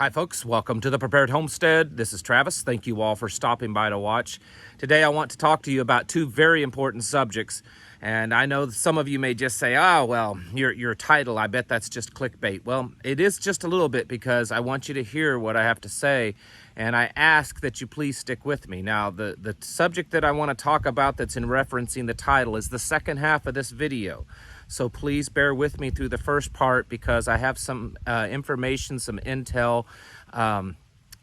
Hi folks, welcome to the Prepared Homestead. This is Travis. Thank you all for stopping by to watch. Today I want to talk to you about two very important subjects. And I know some of you may just say, oh, well, your title, I bet that's just clickbait. Well, it is just a little bit because I want you to hear what I have to say. And I ask that you please stick with me. Now, the subject that I want to talk about that's in referencing the title is the second half of this video. So please bear with me through the first part because I have some information, some intel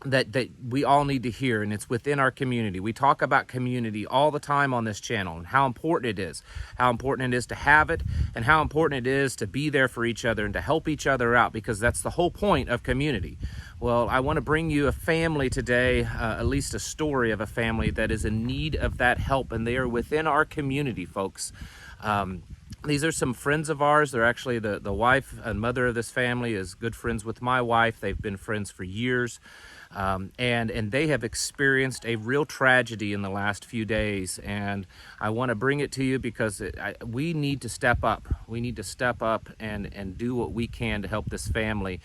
that we all need to hear, and it's within our community. We talk about community all the time on this channel and how important it is to have it, and how important it is to be there for each other and to help each other out, because that's the whole point of community. Well, I want to bring you a family today, at least a story of a family that is in need of that help, and they are within our community, folks. These are some friends of ours. They're actually the wife and mother of this family is good friends with my wife. They've been friends for years. And they have experienced a real tragedy in the last few days. And I want to bring it to you because we need to step up. We need to step up and do what we can to help this family.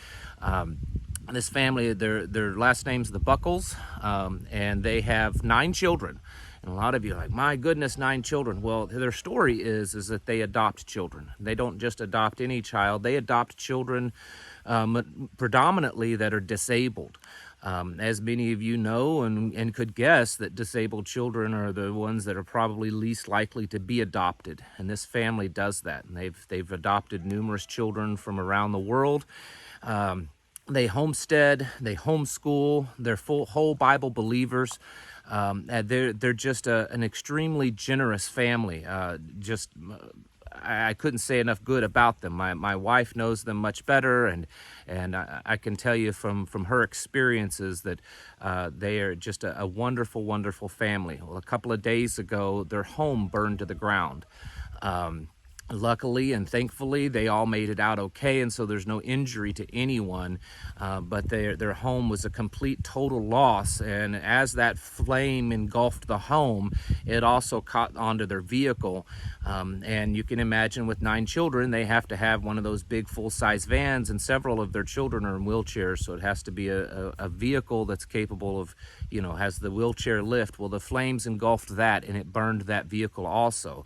This family, their last name's the Buckles, and they have 9 children. And a lot of you are like, my goodness, 9 children. Well, their story is that they adopt children. They don't just adopt any child. They adopt children predominantly that are disabled. As many of you know and could guess, that disabled children are the ones that are probably least likely to be adopted. And this family does that. And they've adopted numerous children from around the world. They homestead, they homeschool, they're whole Bible believers. They're just an extremely generous family. I couldn't say enough good about them. My wife knows them much better, and I can tell you from her experiences that they are just a wonderful, wonderful family. Well, a couple of days ago, their home burned to the ground. Luckily and thankfully, they all made it out okay, and so there's no injury to anyone, but their home was a complete, total loss, and as that flame engulfed the home, it also caught onto their vehicle, and you can imagine with 9 children, they have to have one of those big full-size vans, and several of their children are in wheelchairs, so it has to be a vehicle that's capable of, has the wheelchair lift. Well, the flames engulfed that, and it burned that vehicle also.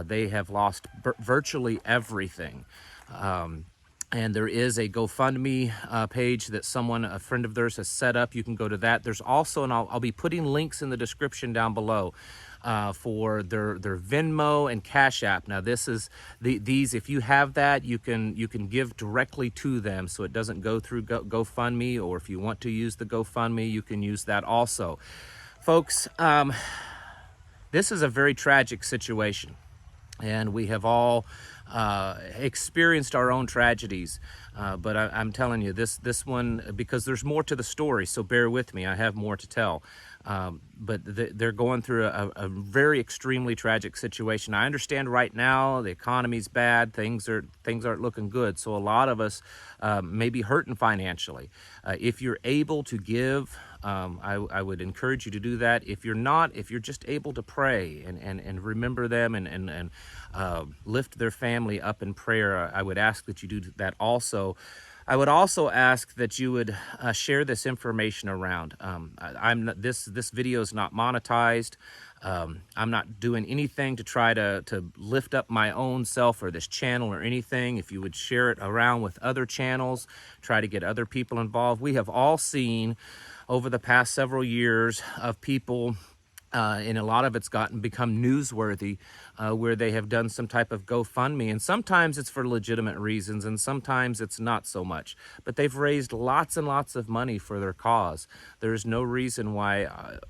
They have lost virtually everything. And there is a GoFundMe page that a friend of theirs has set up. You can go to that. There's also, and I'll be putting links in the description down below for their Venmo and Cashapp. Now this is these, if you have that, you can give directly to them, so it doesn't go through GoFundMe, or if you want to use the GoFundMe, you can use that also. Folks, this is a very tragic situation. And we have all experienced our own tragedies, but I'm telling you, this one, because there's more to the story, so bear with me, I have more to tell. But they're going through a very extremely tragic situation. I understand right now the economy's bad, things aren't looking good, so a lot of us may be hurting financially. If you're able to give, I would encourage you to do that. If you're not, if you're just able to pray and remember them and lift their family up in prayer, I would ask that you do that also. I would also ask that you would share this information around. This video is not monetized. I'm not doing anything to try to lift up my own self or this channel or anything. If you would share it around with other channels, try to get other people involved. We have all seen over the past several years of people, and a lot of it's become newsworthy, where they have done some type of GoFundMe, and sometimes it's for legitimate reasons, and sometimes it's not so much. But they've raised lots and lots of money for their cause. There's no reason why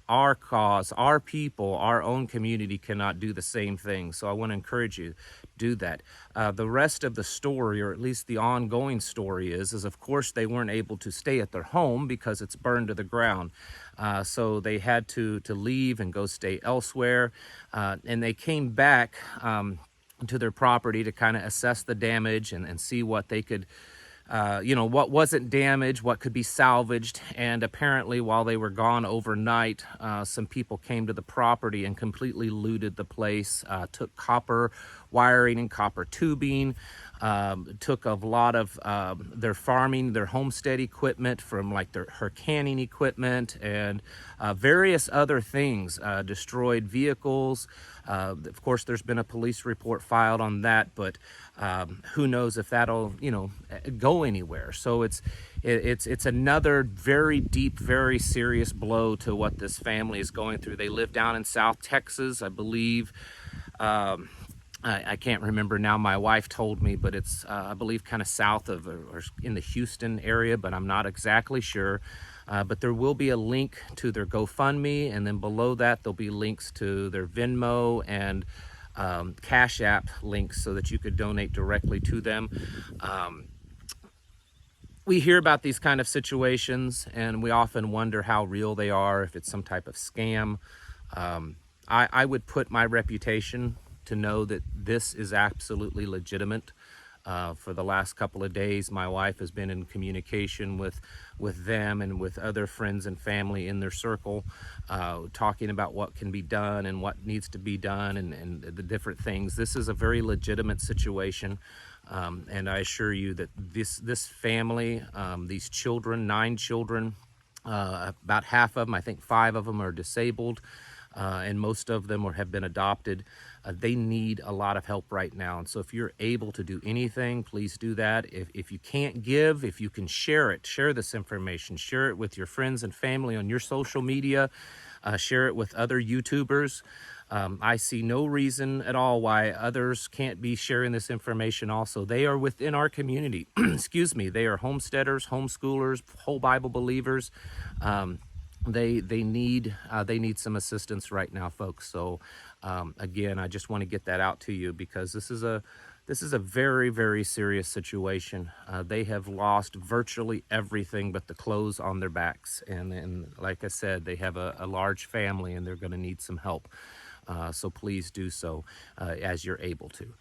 our cause, our people, our own community cannot do the same thing. So I want to encourage you, do that. The rest of the story, or at least the ongoing story, is of course they weren't able to stay at their home because it's burned to the ground. So they had to leave and go stay elsewhere, and they came back to their property to kind of assess the damage and see what they could what wasn't damaged, what could be salvaged. And apparently while they were gone overnight, some people came to the property and completely looted the place, took copper, wiring and copper tubing. Took a lot of their farming, their homestead equipment from like her canning equipment and various other things, destroyed vehicles. Of course, there's been a police report filed on that, but who knows if that'll, go anywhere. So it's another very deep, very serious blow to what this family is going through. They live down in South Texas, I believe. I can't remember now. My wife told me, but it's, I believe, kind of south of or in the Houston area, but I'm not exactly sure. But there will be a link to their GoFundMe, and then below that, there'll be links to their Venmo and Cashapp links so that you could donate directly to them. We hear about these kind of situations, and we often wonder how real they are, if it's some type of scam. I would put my reputation to know that this is absolutely legitimate. For the last couple of days, my wife has been in communication with them and with other friends and family in their circle, talking about what can be done and what needs to be done and the different things. This is a very legitimate situation. And I assure you that this family, these children, 9 children, about half of them, I think 5 of them are disabled, and most of them have been adopted. They need a lot of help right now. And so if you're able to do anything, please do that. If you can't give, if you can share it, share this information, share it with your friends and family on your social media, share it with other YouTubers. I see no reason at all why others can't be sharing this information also. They are within our community. Excuse me. They are homesteaders, homeschoolers, whole Bible believers. They need some assistance right now, folks. So again, I just want to get that out to you because this is a very, very serious situation. They have lost virtually everything but the clothes on their backs, and like I said, they have a large family and they're going to need some help. So please do so as you're able to.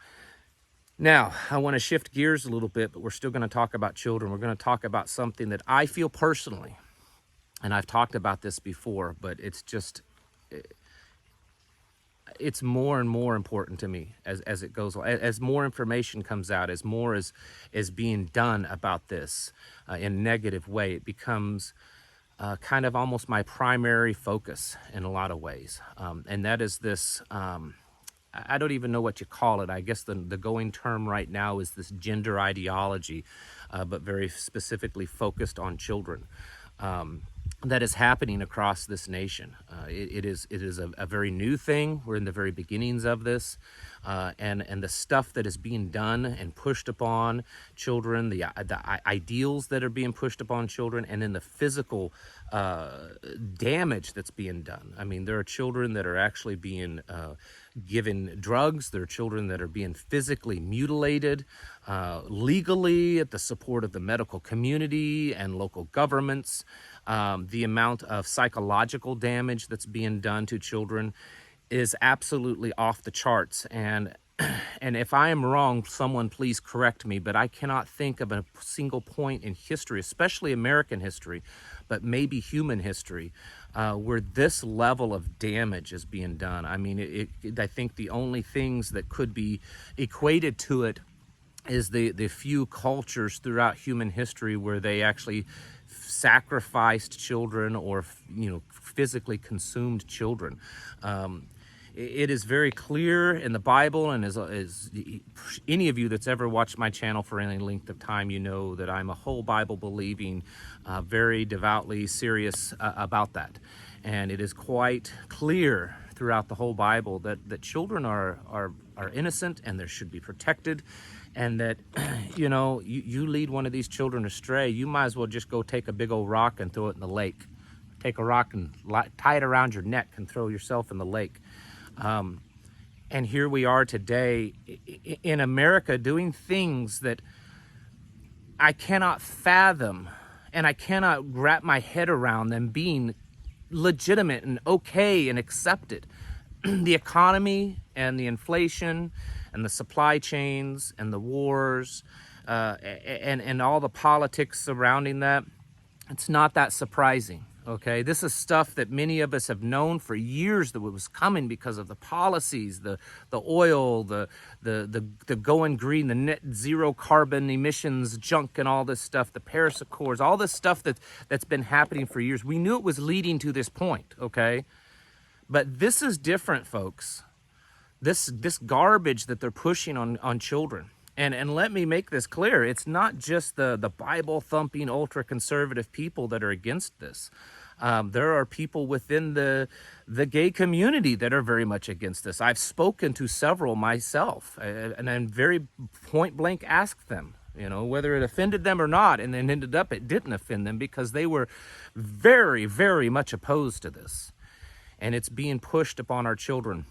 Now, I want to shift gears a little bit, but we're still going to talk about children. We're going to talk about something that I feel personally, and I've talked about this before, but it's more and more important to me as it goes on, as more information comes out, as more is being done about this in a negative way. It becomes kind of almost my primary focus in a lot of ways, and that is this. I don't even know what you call it. I guess the going term right now is this gender ideology, but very specifically focused on children. That is happening across this nation. It is a very new thing. We're in the very beginnings of this, and the stuff that is being done and pushed upon children, the ideals that are being pushed upon children, and then the physical damage that's being done. I mean, there are children that are actually being given drugs. There are children that are being physically mutilated legally at the support of the medical community and local governments. The amount of psychological damage that's being done to children is absolutely off the charts. And if I am wrong, someone please correct me, but I cannot think of a single point in history, especially American history, but maybe human history, where this level of damage is being done. I mean, I think the only things that could be equated to it is the few cultures throughout human history where they actually sacrificed children or physically consumed children. It is very clear in the Bible, and as any of you that's ever watched my channel for any length of time, you know that I'm a whole Bible believing, very devoutly serious about that. And it is quite clear throughout the whole Bible that children are innocent and they should be protected, and that you lead one of these children astray, you might as well just go take a big old rock and throw it in the lake. Take a rock and tie it around your neck and throw yourself in the lake. And here we are today in America doing things that I cannot fathom, and I cannot wrap my head around them being legitimate and okay and accepted. The economy and the inflation and the supply chains and the wars and all the politics surrounding that, it's not that surprising. Okay, this is stuff that many of us have known for years that it was coming because of the policies, the oil, the going green, the net zero carbon emissions junk, and all this stuff, the Paris Accords, all this stuff that's been happening for years. We knew it was leading to this point. Okay, but this is different, folks. This garbage that they're pushing on children. And let me make this clear. It's not just the Bible-thumping, ultra-conservative people that are against this. There are people within the gay community that are very much against this. I've spoken to several myself, and I'm very point-blank asked them, whether it offended them or not, and then ended up it didn't offend them because they were very, very much opposed to this. And it's being pushed upon our children.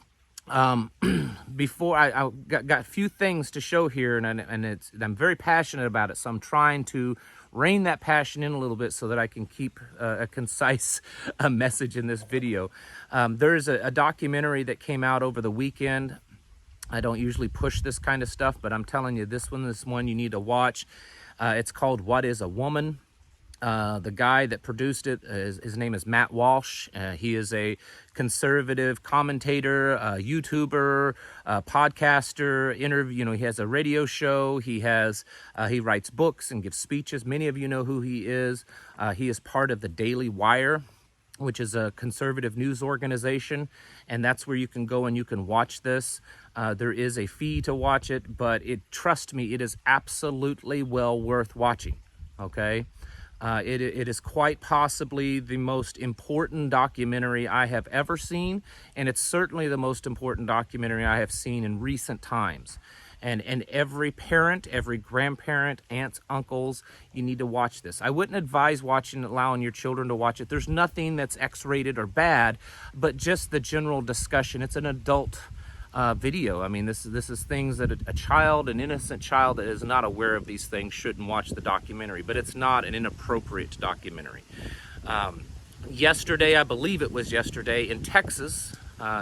Before I got a few things to show here, and I'm very passionate about it, so I'm trying to rein that passion in a little bit so that I can keep a concise message in this video. There's a documentary that came out over the weekend. I don't usually push this kind of stuff, but I'm telling you, this one you need to watch. It's called What is a Woman? The guy that produced it, his name is Matt Walsh. He is a conservative commentator, YouTuber, podcaster, he has a radio show. He writes books and gives speeches. Many of you know who he is. He is part of the Daily Wire, which is a conservative news organization, and that's where you can go and you can watch this. There is a fee to watch it, but trust me, it is absolutely well worth watching. Okay. It is quite possibly the most important documentary I have ever seen, and it's certainly the most important documentary I have seen in recent times. And every parent, every grandparent, aunts, uncles, you need to watch this. I wouldn't advise allowing your children to watch it. There's nothing that's X-rated or bad, but just the general discussion. It's an adult video. I mean, this is things that an innocent child that is not aware of these things shouldn't watch the documentary, but it's not an inappropriate documentary. Yesterday, I believe it was yesterday, in Texas,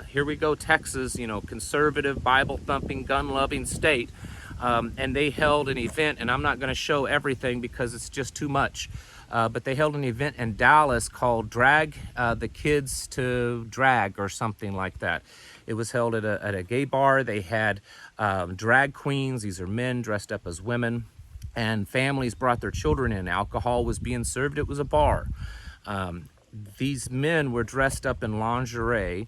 here we go, Texas, conservative, Bible-thumping, gun-loving state, and they held an event, and I'm not going to show everything because it's just too much, but they held an event in Dallas called Drag the Kids to Drag, or something like that. It was held at a gay bar. They had drag queens. These are men dressed up as women, and families brought their children in. Alcohol was being served. It was a bar. These men were dressed up in lingerie,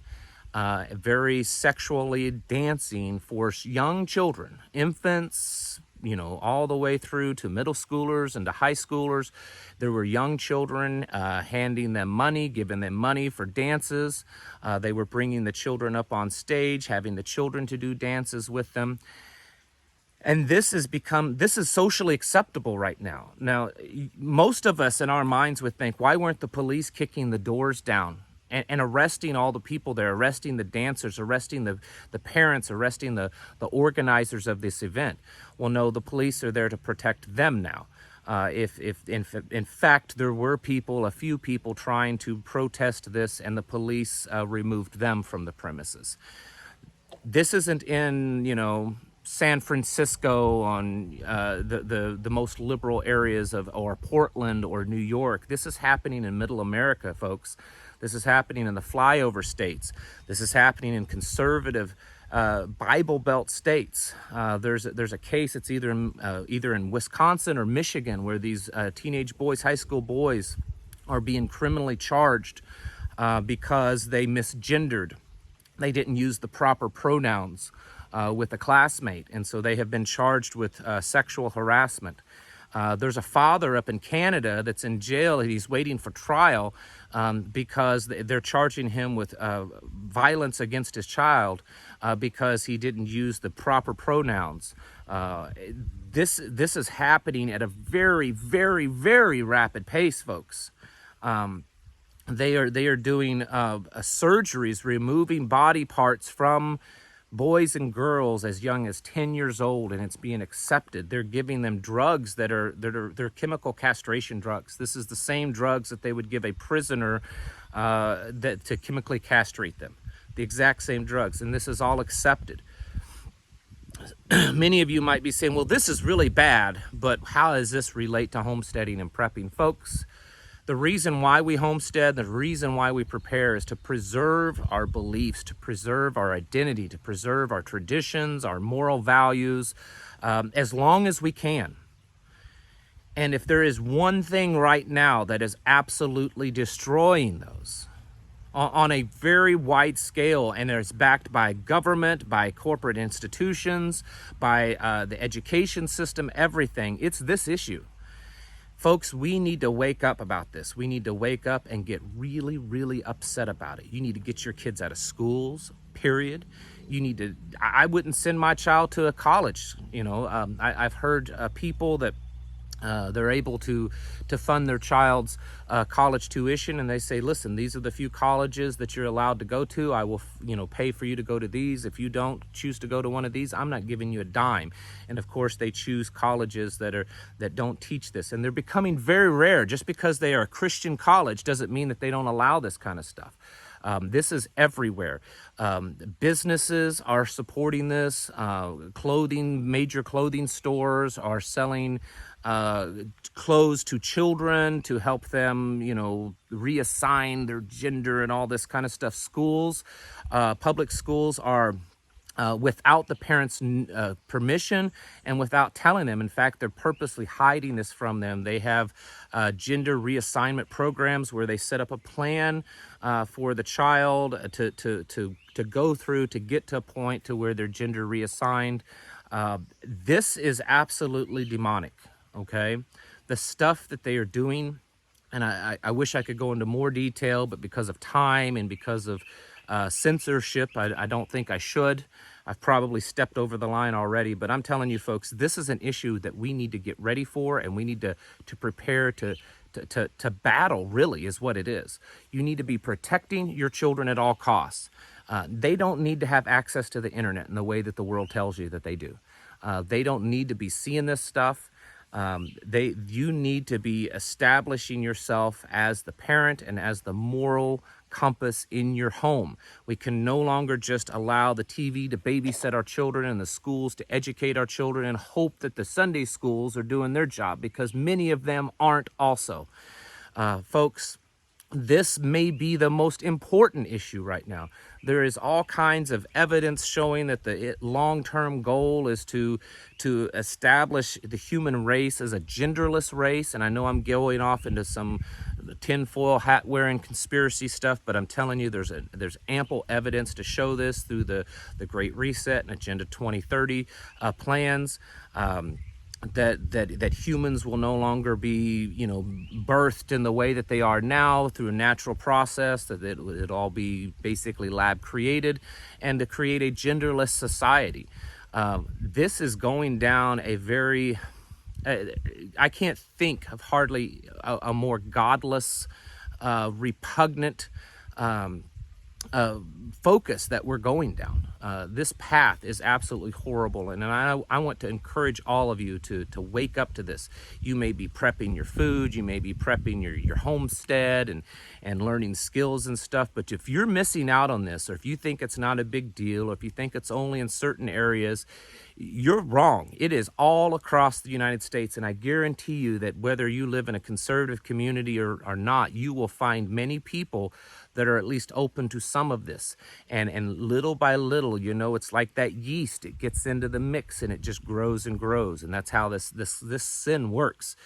very sexually dancing for young children, infants, all the way through to middle schoolers and to high schoolers. There were young children handing them money, giving them money for dances. They were bringing the children up on stage, having the children to do dances with them. And this is socially acceptable right now. Now, most of us in our minds would think, why weren't the police kicking the doors down and arresting all the people there, arresting the dancers, arresting the parents, arresting the organizers of this event? Well, no, the police are there to protect them now. If in fact there were a few people trying to protest this, and the police removed them from the premises. This isn't in, San Francisco, on the most liberal areas or Portland or New York. This is happening in Middle America, folks. This is happening in the flyover states. This is happening in conservative Bible Belt states. There's a case. It's either in Wisconsin or Michigan, where these teenage boys, high school boys, are being criminally charged because they misgendered. They didn't use the proper pronouns with a classmate, and so they have been charged with sexual harassment. There's a father up in Canada that's in jail, and he's waiting for trial because they're charging him with violence against his child because he didn't use the proper pronouns. This is happening at a very, very, very rapid pace, folks. They are doing surgeries, removing body parts from boys and girls as young as 10 years old, and it's being accepted. They're giving them drugs they're chemical castration drugs. This is the same drugs that they would give a prisoner to chemically castrate them. The exact same drugs, and this is all accepted. Many of you might be saying, well, this is really bad, but how does this relate to homesteading and prepping? Folks, The reason why we homestead, the reason why we prepare is to preserve our beliefs, to preserve our identity, to preserve our traditions, our moral values, as long as we can. And if there is one thing right now that is absolutely destroying those on a very wide scale, and it's backed by government, by corporate institutions, by the education system, everything, it's this issue. Folks, we need to wake up about this. We need to wake up and get really, really upset about it. You need to get your kids out of schools, period. You need to, I wouldn't send my child to a college. I've heard people that they're able to fund their child's college tuition, and they say, listen, these are the few colleges that you're allowed to go to. I will pay for you to go to these. If you don't choose to go to one of these, I'm not giving you a dime. And of course they choose colleges that don't teach this, and they're becoming very rare. Just because they are a Christian college doesn't mean that they don't allow this kind of stuff. This is everywhere. Businesses are supporting this. Major clothing stores are selling clothes to children to help them, reassign their gender and all this kind of stuff. Schools, public schools are without the parents' permission and without telling them. In fact, they're purposely hiding this from them. They have gender reassignment programs where they set up a plan for the child to go through to get to a point to where they're gender reassigned. This is absolutely demonic, okay? The stuff that they are doing, and I wish I could go into more detail, but because of time and because of censorship, I don't think I should. I've probably stepped over the line already, but I'm telling you folks, this is an issue that we need to get ready for, and we need to prepare to battle, really, is what it is. You need to be protecting your children at all costs. They don't need to have access to the internet in the way that the world tells you that they do. They don't need to be seeing this stuff. You need to be establishing yourself as the parent and as the moral compass in your home. We can no longer just allow the TV to babysit our children and the schools to educate our children and hope that the Sunday schools are doing their job, because many of them aren't also. Folks, this may be the most important issue right now. There is all kinds of evidence showing that the long-term goal is to establish the human race as a genderless race. And I know I'm going off into some tinfoil hat wearing conspiracy stuff, but I'm telling you, there's ample evidence to show this through the Great Reset and Agenda 2030 plans. That humans will no longer be, birthed in the way that they are now through a natural process, that it'll all be basically lab created, and to create a genderless society. This is going down a very, I can't think of hardly a more godless, repugnant focus that we're going down. This path is absolutely horrible, and I want to encourage all of you to wake up to this. You may be prepping your food, you may be prepping your homestead and learning skills and stuff, but if you're missing out on this, or if you think it's not a big deal, or if you think it's only in certain areas, you're wrong. It is all across the United States, and I guarantee you that whether you live in a conservative community or not, you will find many people that are at least open to some of this. And little by little, it's like that yeast. It gets into the mix and it just grows and grows. And that's how this sin works.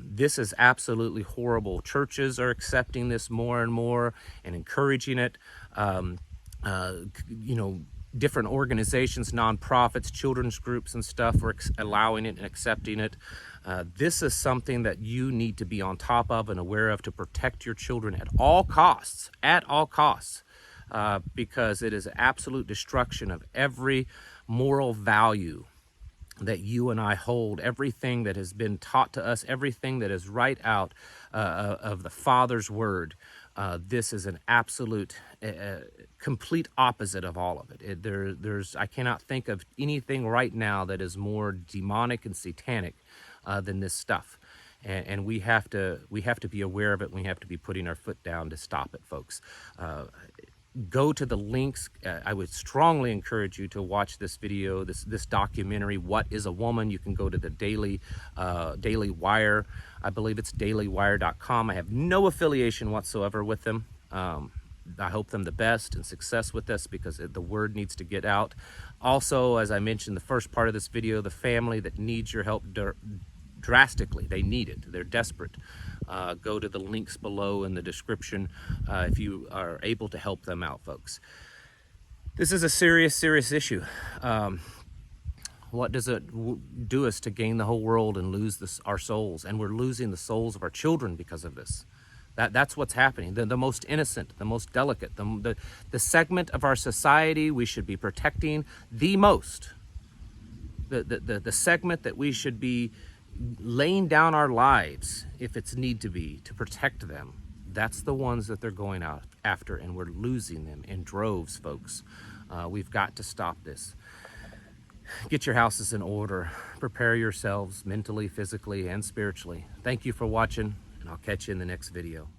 This is absolutely horrible. Churches are accepting this more and more and encouraging it. Different organizations, nonprofits, children's groups and stuff are allowing it and accepting it. This is something that you need to be on top of and aware of to protect your children at all costs, because it is absolute destruction of every moral value that you and I hold, everything that has been taught to us, everything that is right out of the Father's Word. This is an absolute, complete opposite of all of it. I cannot think of anything right now that is more demonic and satanic than this stuff. And we have to be aware of it. And we have to be putting our foot down to stop it, folks. go to the links. I would strongly encourage you to watch this video, this documentary, What is a Woman? You can go to the Daily Wire. I believe it's dailywire.com. I have no affiliation whatsoever with them. I hope them the best and success with this, because the word needs to get out. Also, as I mentioned the first part of this video, the family that needs your help drastically, they need it, they're desperate. Go to the links below in the description if you are able to help them out, folks. This is a serious issue. What does it do us to gain the whole world and lose our souls? And we're losing the souls of our children because of this. That's what's happening. The most innocent, the most delicate, the segment of our society we should be protecting the most. The segment that we should be laying down our lives, if it's need to be, to protect them. That's the ones that they're going out after, and we're losing them in droves, folks. We've got to stop this. Get your houses in order. Prepare yourselves mentally, physically, and spiritually. Thank you for watching, and I'll catch you in the next video.